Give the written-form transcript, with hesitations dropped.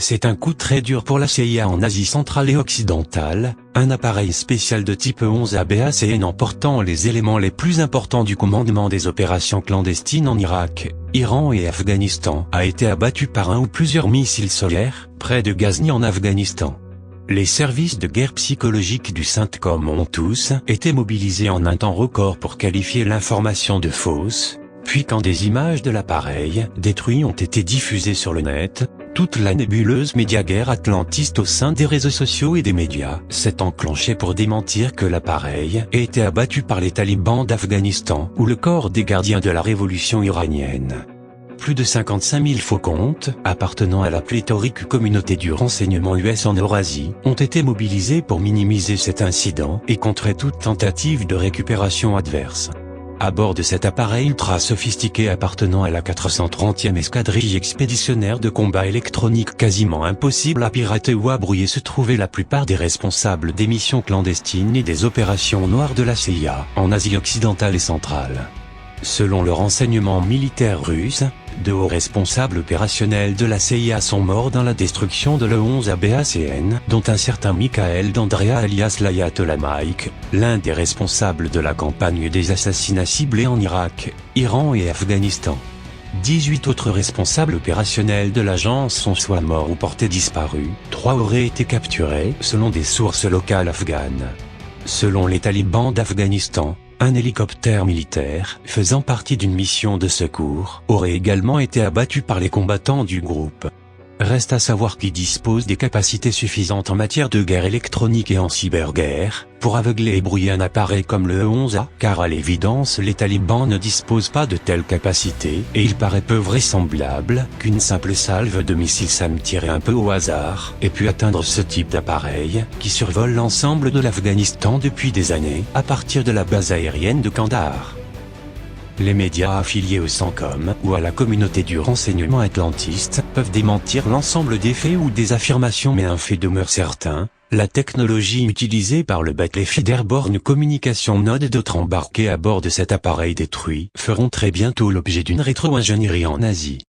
C'est un coup très dur pour la CIA en Asie centrale et occidentale, un appareil spécial de type 11 ABACN emportant les éléments les plus importants du commandement des opérations clandestines en Irak, Iran et Afghanistan a été abattu par un ou plusieurs missiles solaires, près de Ghazni en Afghanistan. Les services de guerre psychologique du CENTCOM ont tous été mobilisés en un temps record pour qualifier l'information de fausse, puis quand des images de l'appareil détruit ont été diffusées sur le net, toute la nébuleuse médiaguerre atlantiste au sein des réseaux sociaux et des médias s'est enclenchée pour démentir que l'appareil ait été abattu par les talibans d'Afghanistan ou le corps des gardiens de la révolution iranienne. Plus de 55 000 faux comptes, appartenant à la pléthorique communauté du renseignement US en Eurasie, ont été mobilisés pour minimiser cet incident et contrer toute tentative de récupération adverse. À bord de cet appareil ultra sophistiqué appartenant à la 430e escadrille expéditionnaire de combat électronique quasiment impossible à pirater ou à brouiller se trouvaient la plupart des responsables des missions clandestines et des opérations noires de la CIA en Asie occidentale et centrale. Selon le renseignement militaire russe, de hauts responsables opérationnels de la CIA sont morts dans la destruction de l'E-11 ABACN, dont un certain Michael D'Andrea alias l'Ayatollah Mike, l'un des responsables de la campagne des assassinats ciblés en Irak, Iran et Afghanistan. 18 autres responsables opérationnels de l'agence sont soit morts ou portés disparus, 3 auraient été capturés selon des sources locales afghanes. Selon les talibans d'Afghanistan, un hélicoptère militaire, faisant partie d'une mission de secours, aurait également été abattu par les combattants du groupe. Reste à savoir qui dispose des capacités suffisantes en matière de guerre électronique et en cyberguerre, pour aveugler et brouiller un appareil comme le E-11A, car à l'évidence les talibans ne disposent pas de telles capacités, et il paraît peu vraisemblable qu'une simple salve de missiles SAM tirée un peu au hasard ait pu atteindre ce type d'appareil, qui survole l'ensemble de l'Afghanistan depuis des années, à partir de la base aérienne de Kandahar. Les médias affiliés au CENTCOM ou à la communauté du renseignement atlantiste peuvent démentir l'ensemble des faits ou des affirmations, mais un fait demeure certain, la technologie utilisée par le Battlefield Airborne Communication Node et d'autres embarqués à bord de cet appareil détruit feront très bientôt l'objet d'une rétro-ingénierie en Asie.